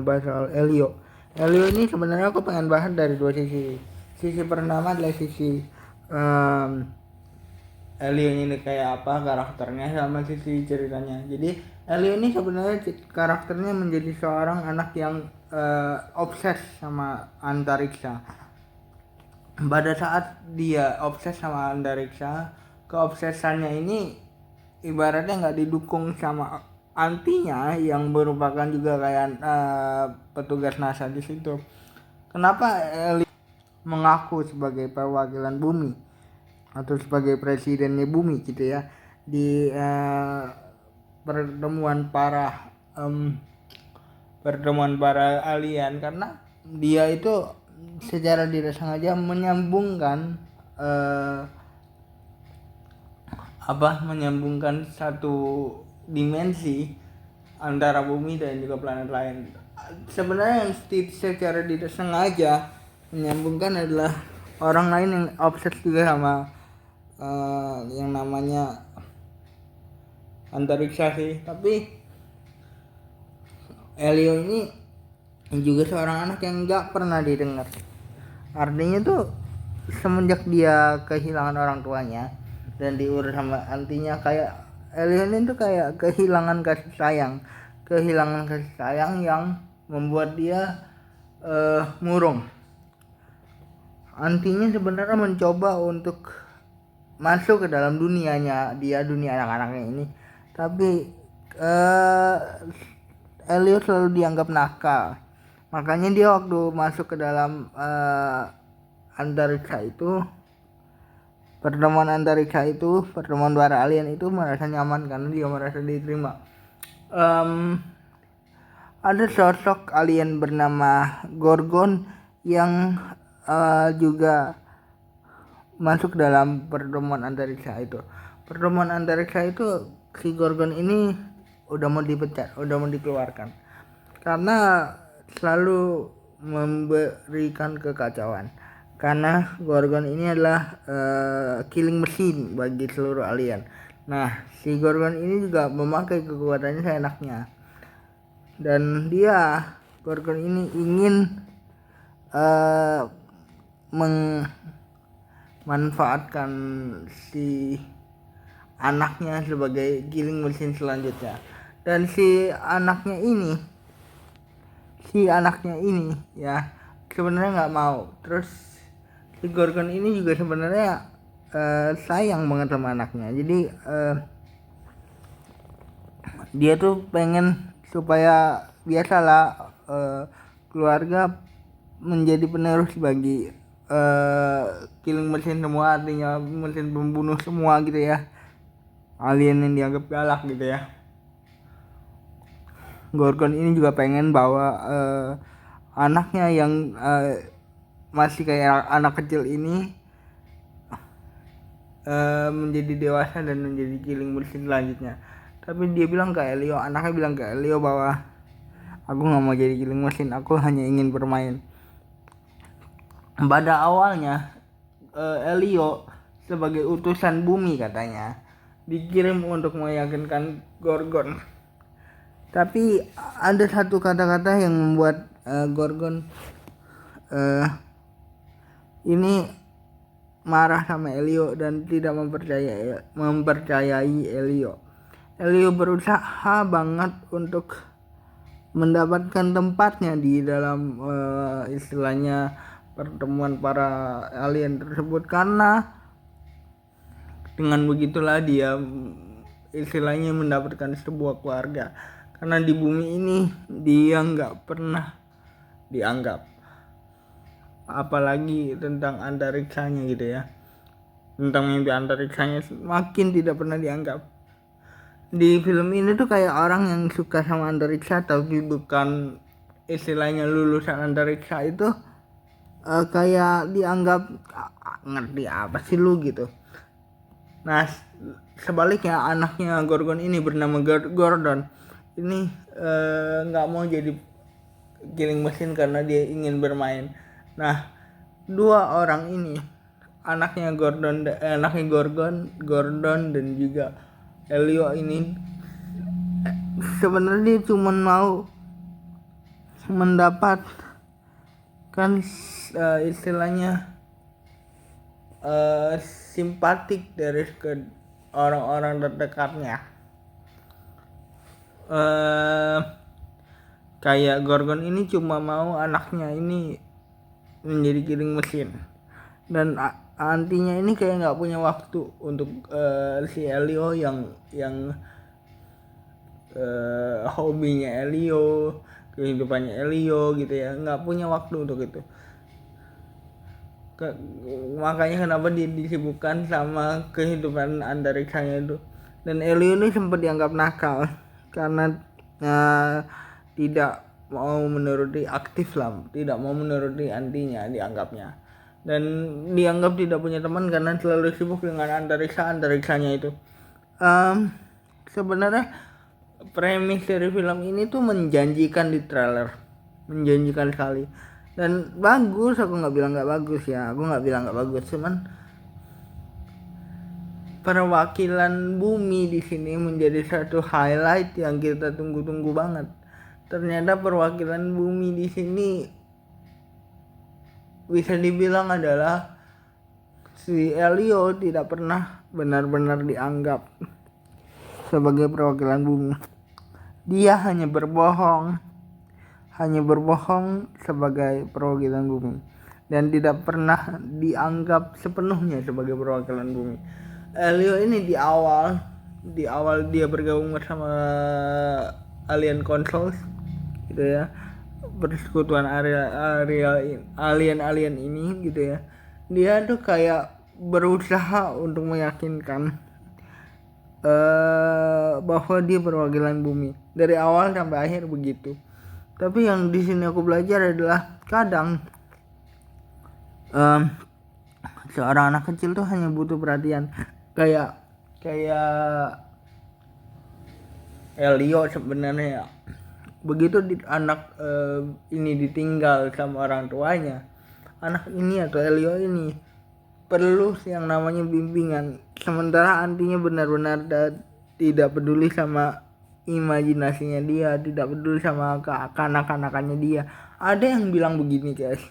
ngebahas soal Elio. Elio ini sebenarnya aku pengen bahas dari dua sisi. Sisi pertama adalah sisi Elio ini kayak apa karakternya sama sisi ceritanya. Jadi Elio ini sebenarnya karakternya menjadi seorang anak yang obses sama antariksa. Pada saat dia obses sama antariksa, keobsesannya ini ibaratnya nggak didukung sama antinya yang merupakan juga kayak petugas NASA di situ. Kenapa Elio mengaku sebagai perwakilan bumi atau sebagai presidennya bumi gitu ya di pertemuan para alien, karena dia itu secara tidak sengaja menyambungkan menyambungkan satu dimensi antara bumi dan juga planet lain. Sebenarnya yang secara tidak sengaja menyambungkan adalah orang lain yang obses juga sama yang namanya antariksa sih. Tapi Elio ini juga seorang anak yang nggak pernah didengar. Artinya tuh semenjak dia kehilangan orang tuanya dan diurus sama antinya, kayak Elio ini tuh kayak kehilangan kasih sayang yang membuat dia murung. Antinya sebenarnya mencoba untuk masuk ke dalam dunianya dia, dunia anak-anaknya ini, tapi Elio selalu dianggap nakal. Makanya dia waktu masuk ke dalam antariksa itu, pertemuan para alien itu merasa nyaman karena dia merasa diterima. Ada sosok alien bernama Gorgon yang juga masuk dalam pertemuan antariksa itu. Si Gorgon ini udah mau dipecat, udah mau dikeluarkan karena selalu memberikan kekacauan. Karena Gorgon ini adalah killing machine bagi seluruh alien. Nah, si Gorgon ini juga memakai kekuatannya seenaknya. Dan Gorgon ini ingin memanfaatkan si anaknya sebagai killing machine selanjutnya. Dan si anaknya ini ya sebenarnya nggak mau. Terus si Gorgon ini juga sebenarnya sayang banget sama anaknya. Jadi dia tuh pengen supaya biasalah keluarga menjadi penerus bagi killing machine semua, artinya mesin pembunuh semua gitu ya, alien yang dianggap galak gitu ya. Gorgon ini juga pengen bahwa anaknya yang masih kayak anak kecil ini menjadi dewasa dan menjadi killing machine selanjutnya. Tapi anaknya bilang ke Elio bahwa aku nggak mau jadi killing machine, aku hanya ingin bermain. Pada awalnya Elio sebagai utusan bumi katanya dikirim untuk meyakinkan Gorgon. Tapi ada satu kata-kata yang membuat Gorgon ini marah sama Elio dan tidak mempercayai Elio. Elio berusaha banget untuk mendapatkan tempatnya di dalam istilahnya pertemuan para alien tersebut, karena dengan begitulah dia istilahnya mendapatkan sebuah keluarga. Karena di bumi ini dia nggak pernah dianggap, apalagi tentang antariksanya gitu ya, tentang mimpi antariksanya makin tidak pernah dianggap. Di film ini tuh kayak orang yang suka sama antariksa tapi bukan istilahnya lulusan antariksa itu kayak dianggap ngerti apa sih lu gitu. Nah, sebaliknya anaknya Gorgon ini bernama Gordon ini nggak mau jadi killing machine karena dia ingin bermain. Nah, dua orang ini, anaknya Gordon dan juga Elio ini sebenarnya dia cuma mau mendapatkan istilahnya simpatik dari orang-orang terdekatnya. Kayak Gorgon ini cuma mau anaknya ini menjadi kiring mesin, dan antinya ini kayak nggak punya waktu untuk si Elio yang hobinya Elio, kehidupannya Elio gitu ya, nggak punya waktu untuk itu. Makanya kenapa dia disibukkan sama kehidupan antarikshanya itu. Dan Elio ini sempat dianggap nakal karena tidak mau menuruti tidak mau menuruti antinya dianggapnya, dan dianggap tidak punya teman karena selalu sibuk dengan antariksanya itu. Sebenarnya premis dari film ini tuh menjanjikan di trailer, menjanjikan sekali dan bagus. Aku nggak bilang nggak bagus, cuman perwakilan bumi di sini menjadi satu highlight yang kita tunggu-tunggu banget. Ternyata perwakilan bumi di sini bisa dibilang adalah si Elio tidak pernah benar-benar dianggap sebagai perwakilan bumi. Dia hanya berbohong sebagai perwakilan bumi dan tidak pernah dianggap sepenuhnya sebagai perwakilan bumi. Elio ini di awal dia bergabung bersama Alien Controls gitu ya, persekutuan alien ini gitu ya. Dia tuh kayak berusaha untuk meyakinkan bahwa dia perwakilan bumi dari awal sampai akhir begitu. Tapi yang di sini aku belajar adalah kadang seorang anak kecil tuh hanya butuh perhatian, kayak Elio sebenarnya. Begitu anak ini ditinggal sama orang tuanya, anak ini atau Elio ini perlu yang namanya bimbingan, sementara antinya benar-benar tidak peduli sama imajinasinya dia, tidak peduli sama kanak-kanakannya dia. Ada yang bilang begini guys,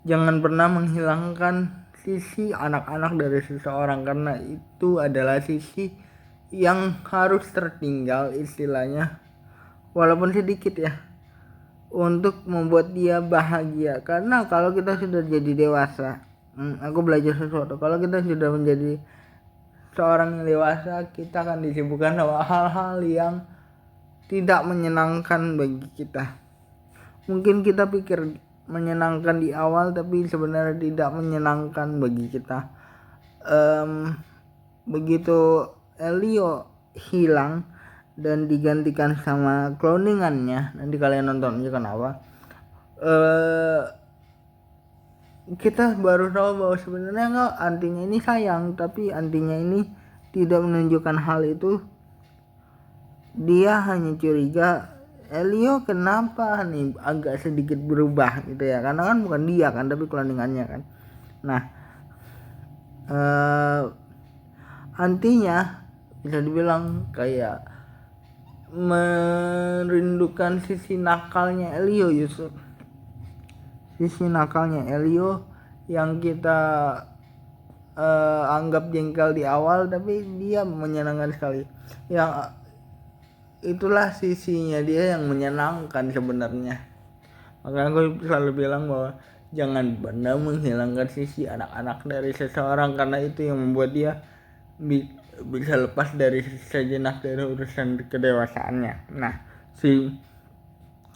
jangan pernah menghilangkan sisi anak-anak dari seseorang, karena itu adalah sisi yang harus tertinggal istilahnya, walaupun sedikit ya, untuk membuat dia bahagia. Karena kalau kita sudah jadi dewasa, aku belajar sesuatu, kalau kita sudah menjadi seorang yang dewasa, kita akan disibukkan sama hal-hal yang tidak menyenangkan bagi kita. Mungkin kita pikir menyenangkan di awal, tapi sebenarnya tidak menyenangkan bagi kita. Begitu Elio hilang dan digantikan sama cloningannya, nanti kalian nonton aja kenapa, kita baru tahu bahwa sebenarnya antinya ini sayang, tapi antinya ini tidak menunjukkan hal itu. Dia hanya curiga Elio kenapa nih agak sedikit berubah gitu ya, karena kan bukan dia kan, tapi cloningannya kan. Nah, antinya bisa dibilang kayak merindukan sisi nakalnya Elio, Yusuf. Sisi nakalnya Elio yang kita anggap jengkel di awal, tapi dia menyenangkan sekali. Yang itulah sisinya dia yang menyenangkan sebenarnya. Makanya aku selalu bilang bahwa jangan pernah menghilangkan sisi anak-anak dari seseorang, karena itu yang membuat dia bisa lepas dari sejenak dari urusan kedewasaannya. Nah, si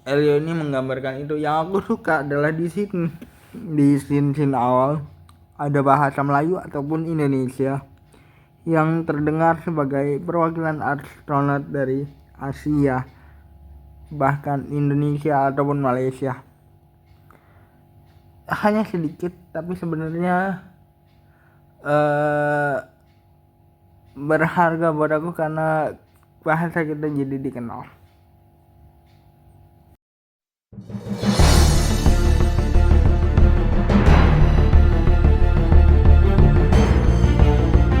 Elio ini menggambarkan itu. Yang aku suka adalah di scene awal ada bahasa Melayu ataupun Indonesia yang terdengar sebagai perwakilan astronot dari Asia, bahkan Indonesia ataupun Malaysia. Hanya sedikit, tapi sebenarnya berharga buat aku karena bahasa kita jadi dikenal.